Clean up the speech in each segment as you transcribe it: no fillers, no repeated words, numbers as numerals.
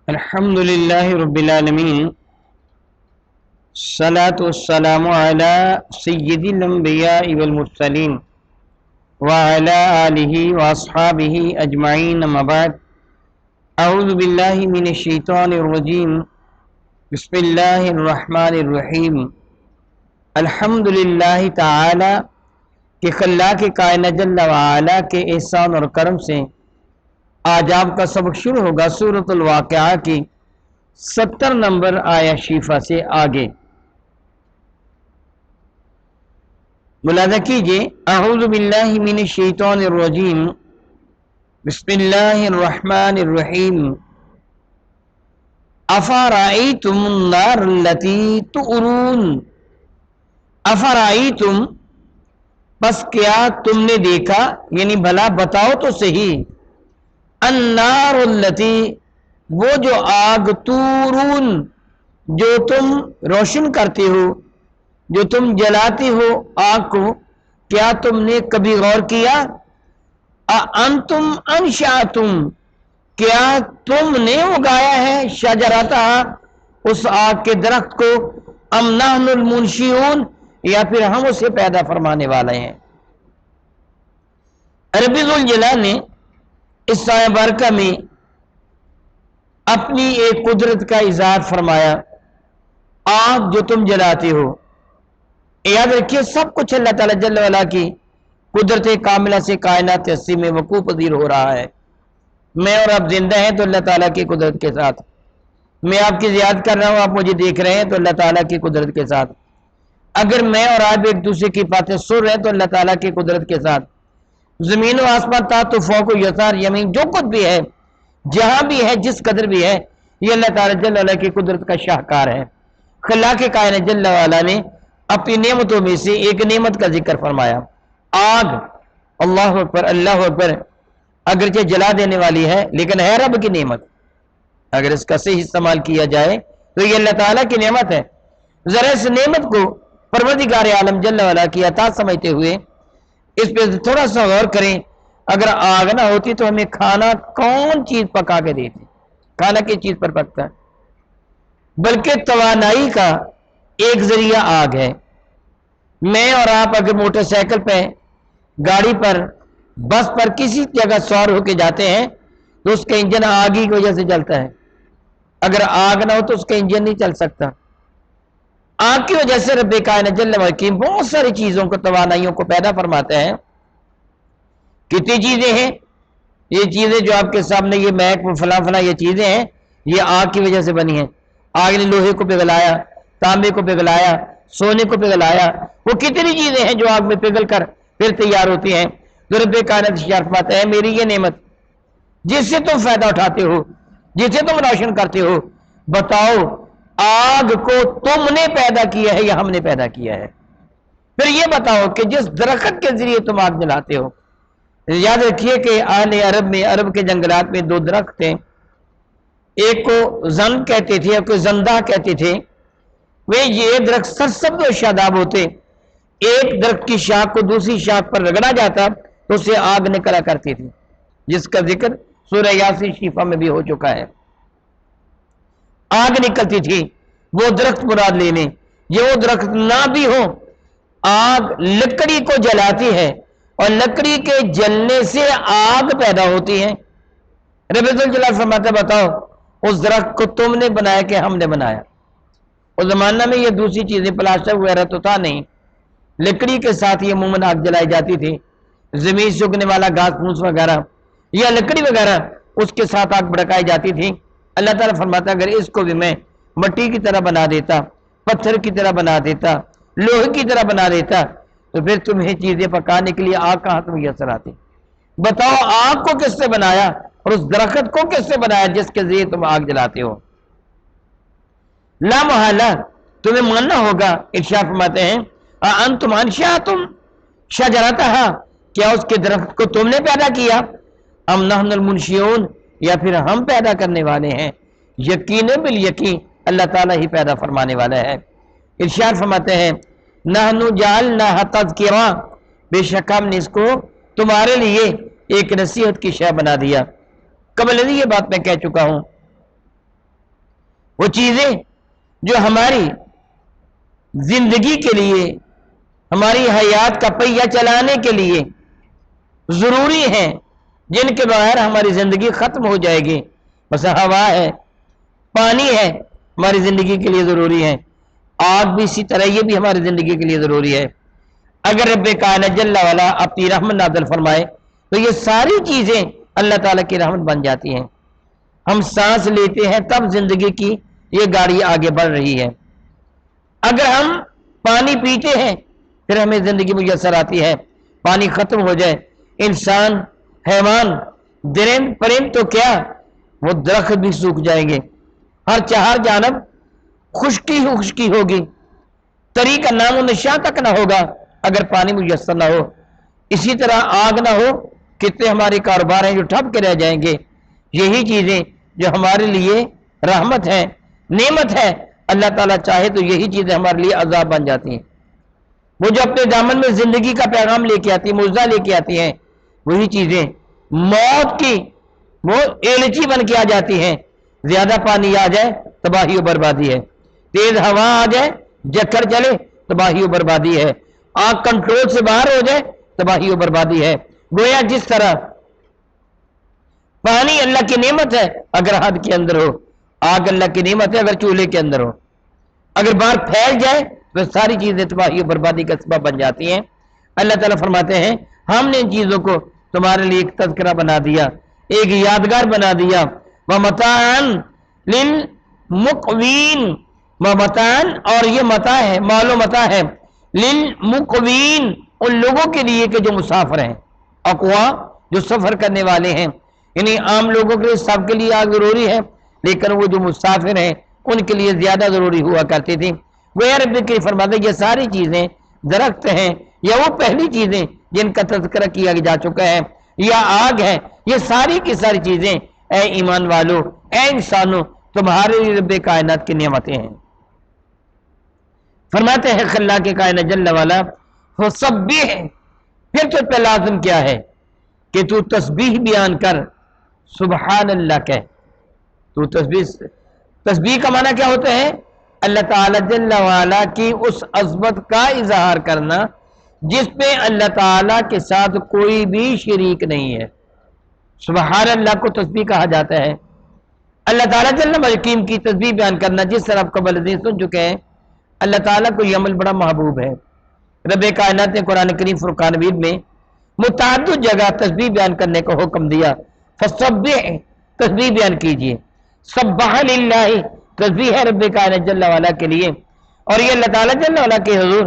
الحمد للہ رب العالمین، الصلاۃ والسلام علی سید الانبیاء والمرسلین وعلی آلہ واصحابہ اجمعین، اما بعد۔ اعوذ باللہ من الشیطان الرجیم، بسم اللہ الرحمن الرحیم۔ الحمد للہ تعالی کہ خلاق کائنات جل وعلا کے احسان اور کرم سے آج آپ کا سبق شروع ہوگا سورۃ الواقعہ کی 70 نمبر آیا شیفہ سے آگے۔ ملاحظہ کیجئے، اعوذ باللہ من الشیطان الرجیم، بسم اللہ الرحمن الرحیم۔ افرأیتم النار التی تؤرون، افرأیتم بس کیا تم نے دیکھا، یعنی بھلا بتاؤ تو صحیح، النار التی وہ جو آگ، تورون جو تم روشن کرتے ہو، جو تم جلاتے ہو آگ کو، کیا تم نے کبھی غور کیا؟ انتم انشأتم کیا تم نے اگایا ہے، شجرتہ اس آگ کے درخت کو، ام نحن المنشئون یا پھر ہم اسے پیدا فرمانے والے ہیں۔ رب ذوالجلال نے اس آیہ بارکہ میں اپنی ایک قدرت کا اظہار فرمایا۔ آگ جو تم جلاتے ہو، یاد رکھیے سب کچھ اللہ تعالیٰ جل وعلا کی قدرت کاملہ سے کائنات ہستی میں وقوع پذیر ہو رہا ہے۔ میں اور آپ زندہ ہیں تو اللہ تعالیٰ کی قدرت کے ساتھ، میں آپ کی زیارت کر رہا ہوں، آپ مجھے دیکھ رہے ہیں تو اللہ تعالیٰ کی قدرت کے ساتھ، اگر میں اور آپ ایک دوسرے کی باتیں سن رہے ہیں تو اللہ تعالیٰ کی قدرت کے ساتھ، زمین و آسمان تحت و فوق و یسار یمین جو کچھ بھی ہے، جہاں بھی ہے، جس قدر بھی ہے، یہ اللہ تعالیٰ جل وعلا کی قدرت کا شاہکار ہے۔ خلاق کائنات جل وعلا نے اپنی نعمتوں میں سے ایک نعمت کا ذکر فرمایا، آگ۔ اللہ اکبر، اللہ اکبر۔ اگرچہ جلا دینے والی ہے لیکن ہے رب کی نعمت، اگر اس کا صحیح استعمال کیا جائے تو یہ اللہ تعالیٰ کی نعمت ہے۔ ذرا اس نعمت کو پروردگار عالم جل وعلا کی عطا سمجھتے ہوئے اس پہ تھوڑا سا غور کریں۔ اگر آگ نہ ہوتی تو ہمیں کھانا کون چیز پکا کے دیتی؟ کھانا کس چیز پر پکتا ہے؟ بلکہ توانائی کا ایک ذریعہ آگ ہے۔ میں اور آپ اگر موٹر سائیکل پہ، گاڑی پر، بس پر کسی جگہ سوار ہو کے جاتے ہیں تو اس کا انجن آگ ہی کی وجہ سے چلتا ہے۔ اگر آگ نہ ہو تو اس کا انجن نہیں چل سکتا۔ آگ کی وجہ سے رب کائنات جل وعلا کی بہت ساری چیزوں کو، توانائیوں کو پیدا فرماتے ہیں۔ کتنی چیزیں ہیں یہ چیزیں جو آپ کے سامنے، یہ میک فلاں فلاں یہ چیزیں ہیں، یہ آگ کی وجہ سے بنی ہیں۔ آگ نے لوہے کو پگھلایا، تانبے کو پگھلایا، سونے کو پگھلایا، وہ کتنی چیزیں ہیں جو آگ میں پگھل کر پھر تیار ہوتی ہیں۔ تو رب کائنات اشارہ فرماتا ہے، میری یہ نعمت جس سے تم فائدہ اٹھاتے ہو، جس سے تم روشن کرتے ہو، بتاؤ آگ کو تم نے پیدا کیا ہے یا ہم نے پیدا کیا ہے؟ پھر یہ بتاؤ کہ جس درخت کے ذریعے تم آگ جلاتے ہو، یاد رکھیے کہ اہل عرب میں، عرب کے جنگلات میں دو درخت تھے، ایک کو زن کہتے تھے، ایک کو زندہ کہتے تھے۔ وہ یہ درخت سرسبز و شاداب ہوتے، ایک درخت کی شاخ کو دوسری شاخ پر رگڑا جاتا تو اسے آگ نکلا کرتی تھی، جس کا ذکر سورہ یاسین شیفہ میں بھی ہو چکا ہے۔ آگ نکلتی تھی، وہ درخت مراد لینے۔ یہ وہ درخت نہ بھی ہو، آگ لکڑی کو جلاتی ہے اور لکڑی کے جلنے سے آگ پیدا ہوتی ہے۔ رب ذوالجلال فرماتا ہے، بتاؤ اس درخت کو تم نے بنایا کہ ہم نے بنایا؟ اس زمانہ میں یہ دوسری چیزیں پلاسٹر وغیرہ تو تھا نہیں، لکڑی کے ساتھ یہ عموماً آگ جلائی جاتی تھی۔ زمین سے اگنے والا گھاس پھوس وغیرہ یا لکڑی وغیرہ، اس کے ساتھ آگ بھڑکائی جاتی تھی۔ اللہ تعالیٰ فرماتا ہے اگر اس کو بھی میں مٹی کی طرح بنا دیتا، پتھر کی طرح بنا دیتا، لوہے کی طرح بنا دیتا، تو پھر تمہیں چیزیں پکانے کے لیے آگ کہاں سے میسر آتی؟ بتاؤ آگ کو کس سے بنایا اور اس درخت کو کس سے بنایا جس کے ذریعے تم آگ جلاتے ہو؟ لا محالہ تمہیں ماننا ہوگا۔ ارشاد فرماتے ہیں، انتم انشأتم شجرتہ کیا اس کے درخت کو تم نے پیدا کیا، ام نحن المنشئون یا پھر ہم پیدا کرنے والے ہیں؟ یقین بالیقین اللہ تعالیٰ ہی پیدا فرمانے والا ہے۔ ارشاد فرماتے ہیں، نحن جعلناها تذکرہ بے شک ہم نے اس کو تمہارے لیے ایک نصیحت کی شے بنا دیا۔ قبل یہ بات میں کہہ چکا ہوں وہ چیزیں جو ہماری زندگی کے لیے، ہماری حیات کا پہیہ چلانے کے لیے ضروری ہیں، جن کے بغیر ہماری زندگی ختم ہو جائے گی. بس ہوا ہے، پانی ہے، ہماری زندگی کے لیے ضروری ہے. آگ بھی اسی طرح، یہ بھی ہماری زندگی کے لیے ضروری ہے. اگر رب کائنات جل وعلا اپنی رحمت نازل فرمائے تو یہ ساری چیزیں اللہ تعالیٰ کی رحمت بن جاتی ہیں. ہم سانس لیتے ہیں تب زندگی کی یہ گاڑی آگے بڑھ رہی ہے. اگر ہم پانی پیتے ہیں پھر ہمیں زندگی میسر آتی ہے. پانی ختم ہو جائے، انسان، حیوان، درند پرند تو کیا، وہ درخت بھی سوکھ جائیں گے. ہر چہار جانب خشکی ہی خشکی ہوگی، تری کا نام و نشان تک نہ ہوگا اگر پانی میسر نہ ہو. اسی طرح آگ نہ ہو، کتنے ہمارے کاروبار ہیں جو ٹھپ کے رہ جائیں گے. یہی چیزیں جو ہمارے لیے رحمت ہے، نعمت ہے، اللہ تعالیٰ چاہے تو یہی چیزیں ہمارے لیے عذاب بن جاتی ہیں. وہ جو اپنے دامن میں زندگی کا پیغام لے کے آتی ہیں، معجزہ لے کے آتی ہیں، وہی چیزیں موت کی وہ ایلچی بن کے آ جاتی ہیں. زیادہ پانی آ جائے تباہی و بربادی ہے، تیز ہوا آ جائے، جکڑ چلے، تباہی و بربادی ہے، آگ کنٹرول سے باہر ہو جائے، تباہی و بربادی ہے. گویا جس طرح پانی اللہ کی نعمت ہے اگر حد کے اندر ہو، آگ اللہ کی نعمت ہے اگر چولہے کے اندر ہو. اگر باہر پھیل جائے تو ساری چیزیں تباہی و بربادی کا سبب بن جاتی ہیں. اللہ تعالیٰ فرماتے ہیں ہم نے ان چیزوں کو تمہارے لیے ایک تذکرہ بنا دیا، ایک یادگار بنا دیا. وَمَتَاعًا لِلْمُقْوِينَ، وَمَتَاعًا، اور یہ متاع ہے، مال و متاع ہے، لِلْمُقْوِينَ، ان لوگوں کے لیے کہ جو مسافر ہیں. اقوا، جو سفر کرنے والے ہیں، یعنی عام لوگوں کے لیے، سب کے لیے آگ ضروری ہے، لیکن وہ جو مسافر ہیں ان کے لیے زیادہ ضروری ہوا کرتی تھی. وہ رب کی فرماتے یہ ساری چیزیں درخت ہیں یا وہ پہلی چیزیں جن کا تذکرہ کیا جا چکا ہے یا آگ ہے، یہ ساری کی ساری چیزیں اے ایمان والو، اے انسانوں، تمہارے لیے رب کائنات کی نعمتیں ہیں. فرماتے ہیں اللہ کے کائنات جل والا فسبح، پھر تو پہ لازم کیا ہے کہ تو تسبیح بیان کر، سبحان اللہ کہہ. تو تسبیح کا معنی کیا ہوتا ہے؟ اللہ تعالیٰ جل وعلا کی اس عظمت کا اظہار کرنا جس پہ اللہ تعالیٰ کے ساتھ کوئی بھی شریک نہیں ہے. سبحان اللہ کو تسبیح کہا جاتا ہے. اللہ تعالیٰ جل حکیم کی تسبیح بیان کرنا، جس طرح آپ قبل ازیں سن چکے ہیں، اللہ تعالیٰ کو یہ عمل بڑا محبوب ہے. رب کائنات نے قرآن کریم فرقان حمید میں متعدد جگہ تسبیح بیان کرنے کا حکم دیا. فسبح، تسبیح بیان کیجئے. سبح للہ، تسبیح ہے رب کائنات جل وعلا کے لیے، اور یہ اللہ تعالیٰ جل وعلا کے حضور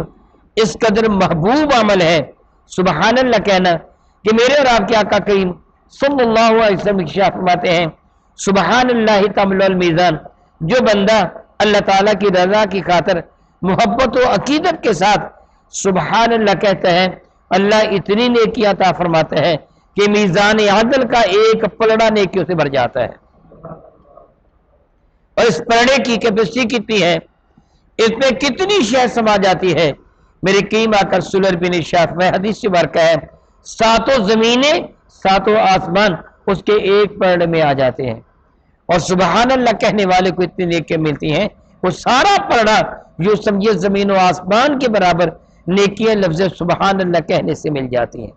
اس قدر محبوب عمل ہے سبحان اللہ کہنا کہ میرے اور آپ کے آقا کریم صلی اللہ علیہ وسلم ارشاد فرماتے ہیں سبحان اللہ تملا المیزان، جو بندہ اللہ تعالیٰ کی رضا کی خاطر محبت و عقیدت کے ساتھ سبحان اللہ کہتا ہے، اللہ اتنی نیکی عطا فرماتا ہے کہ میزان عدل کا ایک پلڑا نیکیوں سے بھر جاتا ہے. اور اس پلڑے کی کیپیسٹی کتنی ہے، اس میں کتنی شے سما جاتی ہے. میرے کریم آقا سلر بن شاف میں حدیث سے برکہ ہے، ساتوں زمینیں ساتوں آسمان اس کے ایک پلڑے میں آ جاتے ہیں، اور سبحان اللہ کہنے والے کو اتنی نیکیاں ملتی ہیں، وہ سارا پلڑا جو سمجھے زمین و آسمان کے برابر نیکیاں لفظ سبحان اللہ کہنے سے مل جاتی ہیں.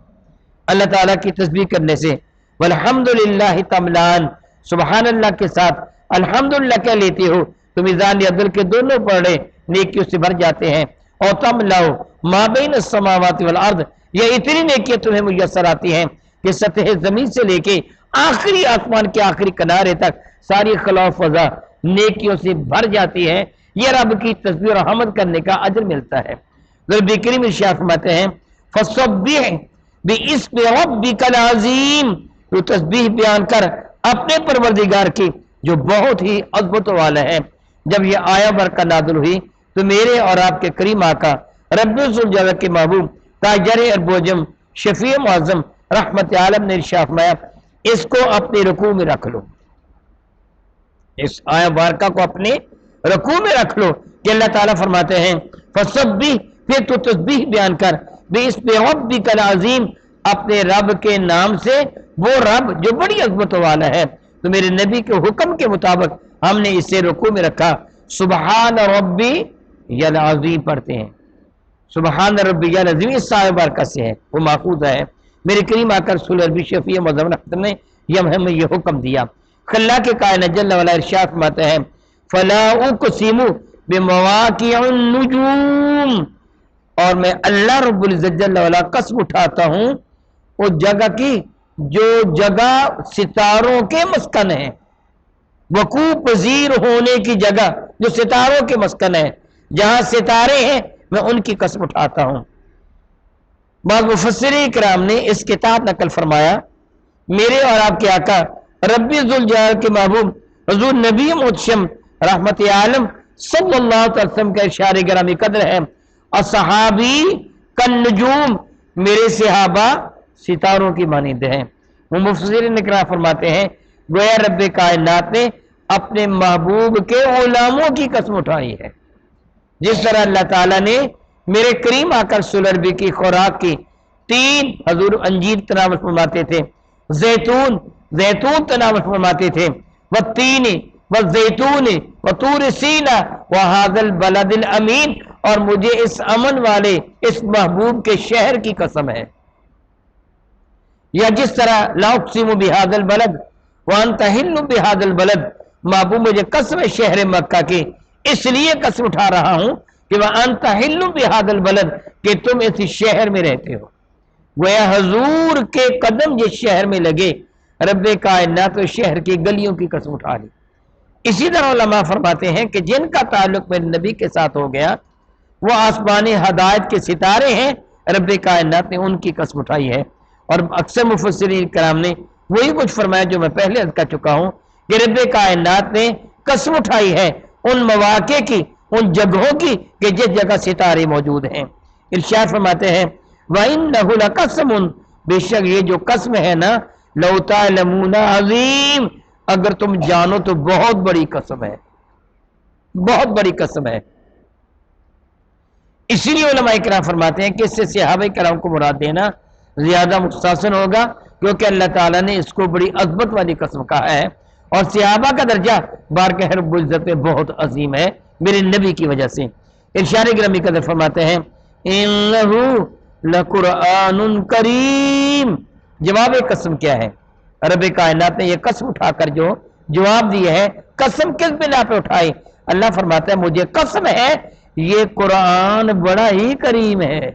اللہ تعالیٰ کی تسبیح کرنے سے والحمدللہ تملان، سبحان اللہ کے ساتھ الحمدللہ کہہ لیتے ہو تو میزان عدل کے دونوں پلڑے نیکیوں سے بھر جاتے ہیں. اور تملاؤ ما بین السماوات والارض، یہ اتنی نیکیاں تمہیں میسر آتی ہیں کہ سطح زمین سے لے کے آخری آسمان کے آخری کنارے تک ساری خلا و فضا نیکیوں سے بھر جاتی ہے. یہ رب کی تسبیح اور حمد کرنے کا اجر ملتا ہے. نبی کریم ارشاد فرماتے ہیں فسبح باسم ربک العظیم، تو تسبیح بیان کر اپنے پروردگار کی جو بہت ہی عظمت والا ہے. جب یہ آیا برکہ نازل ہوئی تو میرے اور آپ کے کریم آقا رب الجلال کے محبوب تاجر اربوجم شفیع معظم رحمت عالم نے ارشاد فرمایا اس کو اپنے رکوع میں رکھ لو، اس آیا بارکہ کو اپنے رکوع میں رکھ لو کہ اللہ تعالیٰ فرماتے ہیں فسبح، پھر تو تسبیح بیان کر باسم ربک العظیم، اپنے رب کے نام سے، وہ رب جو بڑی عظمت والا ہے. تو میرے نبی کے حکم کے مطابق ہم نے اسے رکوع میں رکھا. سبحان ربی العظیم پڑھتے ہیں. سبحان ربی العظیم اس صاحب برکت سے ہے، وہ ماخوذ ہے. میرے کریم آقا رسول عربی شفیع معظم نے ہمیں یہ حکم دیا. اللہ کے کائنات جل وعلا ارشاد فرماتے ہیں فلا اقسم بمواقع النجوم، اور میں اللہ رب العزت جل وعلا قسم اٹھاتا ہوں وہ جگہ کی جو جگہ ستاروں کے مسکن ہے، وقوع پذیر ہونے کی جگہ جو ستاروں کے مسکن ہے، جہاں ستارے ہیں میں ان کی قسم اٹھاتا ہوں. بعض مفسرین کرام نے اس کتاب نقل فرمایا میرے اور آپ کے آقا ربی ذوالجلال کے محبوب حضور نبی محتشم رحمت عالم صلی اللہ علیہ وسلم کا ارشاد گرامی قدر ہے اصحابی کالنجوم، میرے صحابہ ستاروں کی مانند ہیں. وہ مفسرین کرام فرماتے ہیں گویا رب کائنات نے اپنے محبوب کے غلاموں کی قسم اٹھائی ہے. جس طرح اللہ تعالیٰ نے میرے کریم آقا رسول عربی کی خوراک کی 3 حضور انجیر تناول فرماتے تھے، زیتون تناول فرماتے تھے، والتین والزیتون وطور سینا وہذا البلد الامین، اور مجھے اس امن والے اس محبوب کے شہر کی قسم ہے. یا جس طرح لا اقسم بہذا البلد وانت حل بہذا البلد، محبوب مجھے قسم ہے شہر مکہ کی، اس لیے قسم اٹھا رہا ہوں کہ وانت حل بہذا البلد، کہ تم اس شہر میں رہتے ہو. گویا حضور کے قدم جس شہر میں لگے رب کائنات و شہر کی گلیوں کی قسم اٹھا لی. اسی طرح علماء فرماتے ہیں کہ جن کا تعلق میرے نبی کے ساتھ ہو گیا وہ آسمانی ہدایت کے ستارے ہیں، رب کائنات نے ان کی قسم اٹھائی ہے. اور اکثر مفسرین کرام نے وہی کچھ فرمایا جو میں پہلے عرض کر چکا ہوں کہ رب کائنات نے قسم اٹھائی ہے ان مواقع کی، ان جگہوں کی کہ جس جگہ ستارے موجود ہیں. ارشاد فرماتے ہیں وَإِنَّهُ لَقَسَمٌ، بے شک یہ جو قسم ہے نا لَوْ تَعْلَمُونَ عظیم، اگر تم جانو تو بہت بڑی قسم ہے، بہت بڑی قسم ہے. اسی لیے علماء کرام فرماتے ہیں کہ اس سے صحابہ کرام کو مراد دینا زیادہ مستحسن ہوگا، کیونکہ اللہ تعالیٰ نے اس کو بڑی عظمت والی قسم کہا ہے، اور صحابہ کا درجہ بارگاہ رب العزت میں بہت عظیم ہے میرے نبی کی وجہ سے. ارشاد گرامی قدر فرماتے ہیں اِنَّهُ لَقُرْآنٌ کریم. جواب قسم کیا ہے؟ رب کائنات نے یہ قسم اٹھا کر جو جواب دیا ہے، قسم کس بنا پہ اٹھائی؟ اللہ فرماتا ہے مجھے قسم ہے یہ قرآن بڑا ہی کریم ہے.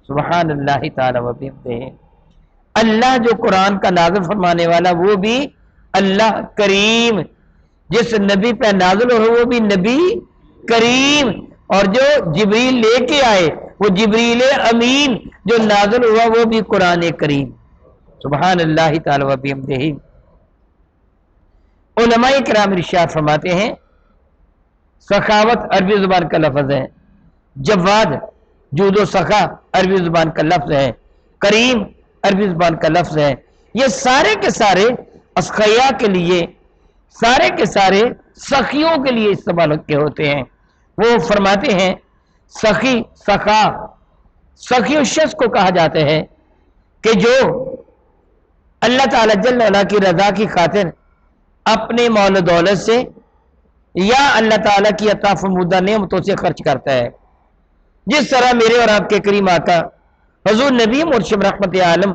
سبحان اللہ تعالی و بحمدہ. اللہ جو قرآن کا نازل فرمانے والا وہ بھی اللہ کریم، جس نبی پہ نازل ہو وہ بھی نبی کریم، اور جو جبریل لے کے آئے وہ جبریل امین، جو نازل ہوا وہ بھی قرآن کریم. سبحان اللہ تعالی و بحمدہ. علماء کرام ارشاد فرماتے ہیں سخاوت عربی زبان کا لفظ ہے، جواد جود و سخا عربی زبان کا لفظ ہے، کریم عربی زبان کا لفظ ہے. یہ سارے کے سارے اسخیا کے لیے، سارے کے سارے سخیوں کے لیے استعمال کے ہوتے ہیں. وہ فرماتے ہیں سخی، سخا، سخی اس شخص کو کہا جاتا ہے کہ جو اللہ تعالی جل وعلا کی رضا کی خاطر اپنے مال و دولت سے یا اللہ تعالیٰ کی عطا فرمودہ نعمتوں سے خرچ کرتا ہے. جس طرح میرے اور آپ کے کریم آقا حضور نبی مرشد رحمت عالم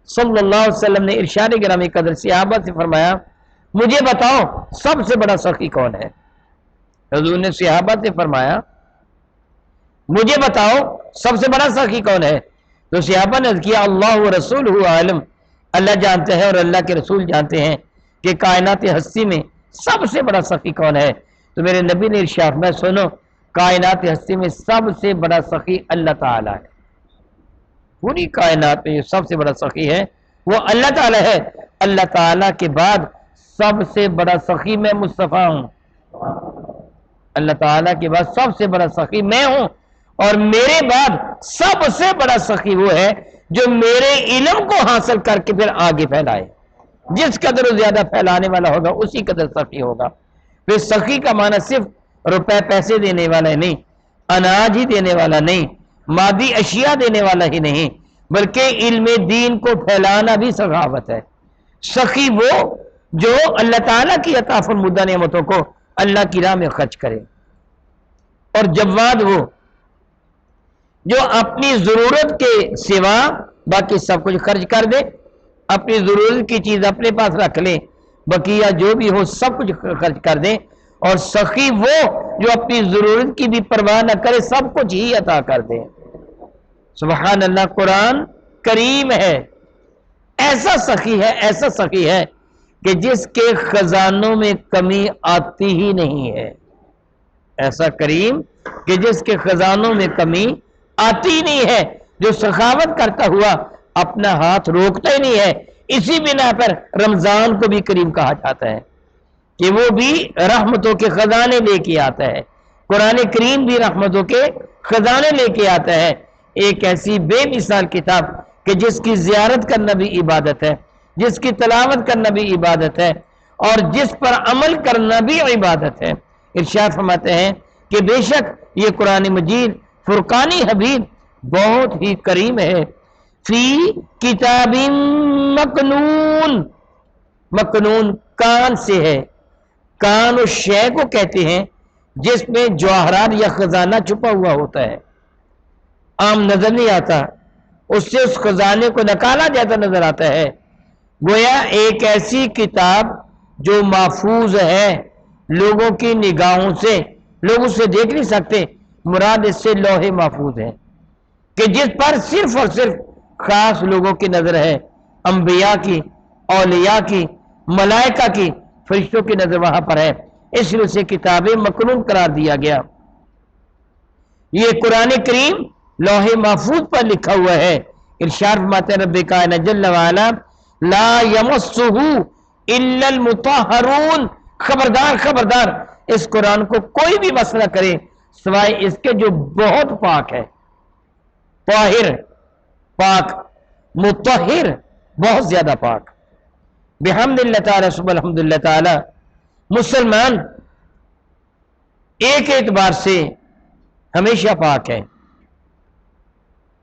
صلی اللہ علیہ وسلم نے ارشاد گرامی قدر صحابہ سے فرمایا مجھے بتاؤ سب سے بڑا سخی کون ہے؟ حضور نے صحابہ سے فرمایا مجھے بتاؤ سب سے بڑا سخی کون ہے؟ تو صحابہ نے کیا اللہ و رسولہ عالم، اللہ جانتے ہیں اور اللہ کے رسول جانتے ہیں کہ کائنات ہستی میں سب سے بڑا سخی کون ہے. تو میرے نبی نے ارشاد میں سنو کائنات ہستی میں سب سے بڑا سخی اللہ تعالیٰ ہے. پوری کائنات میں جو سب سے بڑا سخی ہے وہ اللہ تعالیٰ ہے. اللہ تعالیٰ کے بعد سب سے بڑا سخی میں مصطفیٰ ہوں. اللہ تعالیٰ کے بعد سب سے بڑا سخی میں ہوں، اور میرے بعد سب سے بڑا سخی وہ ہے جو میرے علم کو حاصل کر کے پھر آگے پھیلائے. جس قدر زیادہ پھیلانے والا ہوگا اسی قدر سخی ہوگا. پھر سخی کا معنی صرف روپے پیسے دینے والا نہیں، اناج ہی دینے والا نہیں، مادی اشیاء دینے والا ہی نہیں، بلکہ علم دین کو پھیلانا بھی سخاوت ہے. سخی وہ جو اللہ تعالیٰ کی عطا فرمودہ نعمتوں کو اللہ کی راہ میں خرچ کرے، اور جواد وہ جو اپنی ضرورت کے سوا باقی سب کچھ خرچ کر دے، اپنی ضرورت کی چیز اپنے پاس رکھ لے، بقیہ جو بھی ہو سب کچھ خرچ کر دے، اور سخی وہ جو اپنی ضرورت کی بھی پرواہ نہ کرے، سب کچھ ہی عطا کر دے۔ سبحان اللہ، قرآن کریم ہے، ایسا سخی ہے، ایسا سخی ہے کہ جس کے خزانوں میں کمی آتی ہی نہیں ہے، ایسا کریم کہ جس کے خزانوں میں کمی آتی نہیں ہے، جو سخاوت کرتا ہوا اپنا ہاتھ روکتا ہی نہیں ہے۔ اسی بنا پر رمضان کو بھی کریم کہا جاتا ہے کہ وہ بھی رحمتوں کے خزانے لے کے آتا ہے، قرآن کریم بھی رحمتوں کے خزانے لے کے آتا ہے۔ ایک ایسی بے مثال کتاب کہ جس کی زیارت کرنا بھی عبادت ہے، جس کی تلاوت کرنا بھی عبادت ہے، اور جس پر عمل کرنا بھی عبادت ہے۔ ارشاد فرماتے ہیں کہ بے شک یہ قرآن مجید فرقانی حبیب بہت ہی کریم ہے، فی کتاب مکنون، مکنون کان سے ہے، کان اس شے کو کہتے ہیں جس میں جواہرات یا خزانہ چھپا ہوا ہوتا ہے، عام نظر نہیں آتا، اس سے اس خزانے کو نکالا جاتا نظر آتا ہے۔ گویا ایک ایسی کتاب جو محفوظ ہے لوگوں کی نگاہوں سے، لوگ اسے دیکھ نہیں سکتے، مراد اس سے لوح محفوظ ہے کہ جس پر صرف اور صرف خاص لوگوں کی نظر ہے، انبیاء کی، اولیاء کی، ملائکہ کی، فرشتوں کی نظر وہاں پر ہے، اس لیے اسے کتاب مکنون قرار دیا گیا۔ یہ قرآن کریم لوح محفوظ پر لکھا ہوا ہے۔ ارشاد فرماتے ہیں رب کائنات جل وعلا، لا یمسہ الا المطہرون، خبردار خبردار، اس قرآن کو کوئی بھی مس نہ کرے سوائے اس کے جو بہت پاک ہے، طاہر، پاک، مطہر، بہت زیادہ پاک۔ بحمد اللہ تعالی، سبحان الحمد اللہ تعالی، مسلمان ایک اعتبار سے ہمیشہ پاک ہے،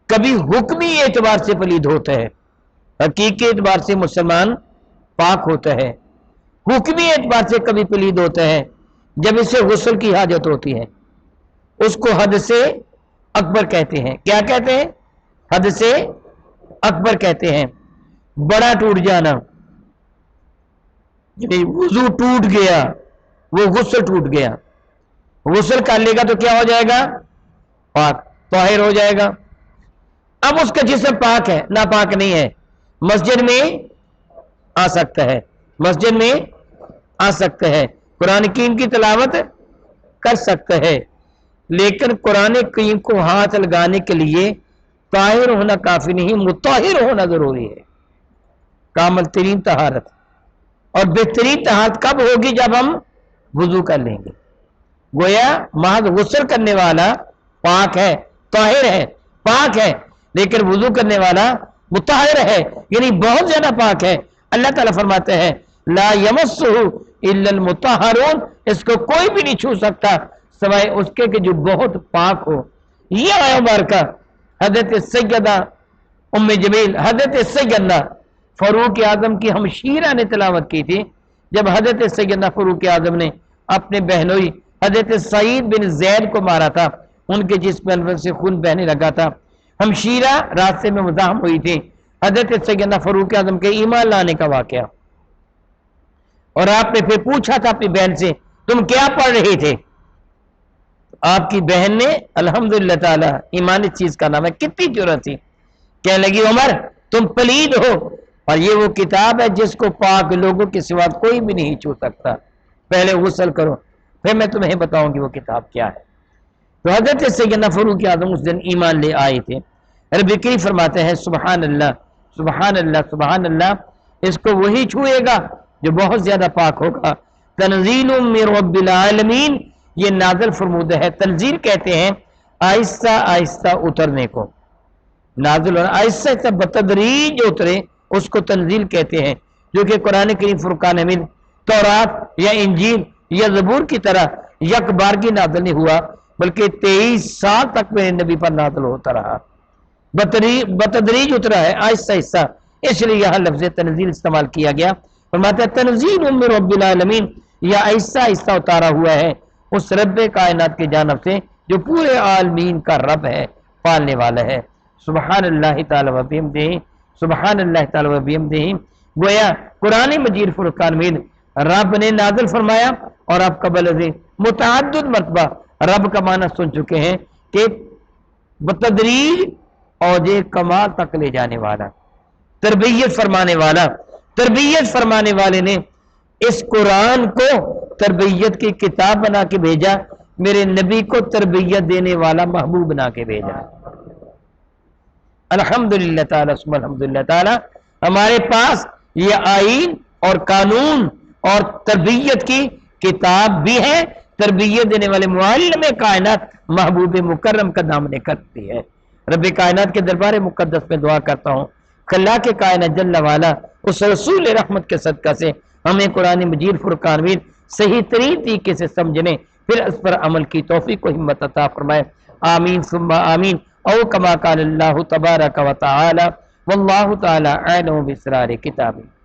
کبھی حکمی اعتبار سے پلید ہوتا ہے، حقیقی اعتبار سے مسلمان پاک ہوتا ہے، حکمی اعتبار سے کبھی پلید ہوتا ہے جب اسے غسل کی حاجت ہوتی ہے، اس کو حد سے اکبر کہتے ہیں۔ کیا کہتے ہیں؟ حد سے اکبر کہتے ہیں۔ بڑا ٹوٹ جانا، یعنی وضو ٹوٹ گیا، وہ غسل ٹوٹ گیا، غسل کر لے گا تو کیا ہو جائے گا؟ پاک، طاہر ہو جائے گا۔ اب اس کا جسم پاک ہے، ناپاک نہیں ہے، مسجد میں آ سکتا ہے، مسجد میں آ سکتا ہے، قرآن کریم کی تلاوت کر سکتا ہے، لیکن قرآن کریم کو ہاتھ لگانے کے لیے طاہر ہونا کافی نہیں، مطہر ہونا ضروری ہے۔ کامل ترین طہارت، اور بہترین طہارت کب ہوگی؟ جب ہم وضو کر لیں گے۔ گویا محض غسل کرنے والا پاک ہے، طاہر ہے، پاک ہے، لیکن وضو کرنے والا مطہر ہے، یعنی بہت زیادہ پاک ہے۔ اللہ تعالیٰ فرماتے ہیں لا یمسہ الا المطہرون، اس کو کوئی بھی نہیں چھو سکتا سوائے اس کے کہ جو بہت پاک ہو۔ یہ آیت مبارکہ حضرت سیدہ ام جمیل، حضرت سیدہ فاروق اعظم کی ہمشیرہ نے تلاوت کی تھی، جب حضرت سیدہ فاروق اعظم نے اپنے بہنوئی حضرت سعید بن زید کو مارا تھا، ان کے جسم انور سے خون بہنے لگا تھا، ہمشیرہ راستے میں مزاحم ہوئی تھی، حضرت سیدنا فاروق اعظم کے ایمان لانے کا واقعہ، اور آپ نے پھر پوچھا تھا اپنی بہن سے تم کیا پڑھ رہے تھے؟ آپ کی بہن نے الحمدللہ تعالی، ایمان اس چیز کا نام ہے، کتنی جرأت تھی، کہنے لگی عمر تم پلید ہو، اور یہ وہ کتاب ہے جس کو پاک لوگوں کے سوا کوئی بھی نہیں چھو سکتا، پہلے غسل کرو پھر میں تمہیں بتاؤں گی وہ کتاب کیا ہے۔ تو حضرت سیدنا فاروق اعظم اس دن ایمان لے آئے تھے۔ رب کریم فرماتے ہیں سبحان اللہ سبحان اللہ سبحان اللہ، اس کو وہی چھوئے گا جو بہت زیادہ پاک ہوگا۔ تنزیل من رب العالمین، یہ نازل فرمودہ ہے، تنزیل کہتے ہیں آہستہ آہستہ اترنے کو، نازل اور آہستہ آہستہ بتدریج اترے اس کو تنزیل کہتے ہیں، جو کہ قرآن کریم فرقان حمید، تورات یا انجیل یا زبور کی طرح یک بار کی نازل نہیں ہوا، بلکہ 23 سال تک میرے نبی پر نازل ہوتا رہا، بتدریج اترا ہے، آہستہ آہستہ، اس لیے یہاں لفظ تنزیل استعمال کیا گیا۔ فرماتے ہیں تنزیل من رب العالمین، یا ایسا ایسا اتارا ہوا ہے اس رب کائنات کی جانب سے جو پورے عالمین کا رب ہے، پالنے والا ہے۔ سبحان اللہ تعالی و بحمدہ، سبحان اللہ تعالی و بحمدہ۔ گویا قرآن مجید فرقان مجید رب نے نازل فرمایا، اور آپ قبل ازیں متعدد مرتبہ رب کا معنی سن چکے ہیں کہ بتدریج اوج کمال تک لے جانے والا، تربیت فرمانے والا۔ تربیت فرمانے والے نے اس قرآن کو تربیت کی کتاب بنا کے بھیجا، میرے نبی کو تربیت دینے والا محبوب بنا کے بھیجا۔ الحمدللہ تعالی ثم الحمدللہ تعالی، ہمارے پاس یہ آئین اور قانون اور تربیت کی کتاب بھی ہے، تربیت دینے والے معلم کائنات محبوب مکرم کا نام لے کرتی ہے۔ رب کائنات کے دربار مقدس میں دعا کرتا ہوں کہ اللہ کے کائنات جل والا اس رسول رحمت کے صدقہ سے ہمیں قرآن مجید فرقان مجید صحیح ترین طریقے سے سمجھنے پھر اس پر عمل کی توفیق و ہمت عطا فرمائے، آمین ثم آمین۔ او کما قال اللہ تبارک و تعالی واللہ تعالی اعلم باسرار کتابہ۔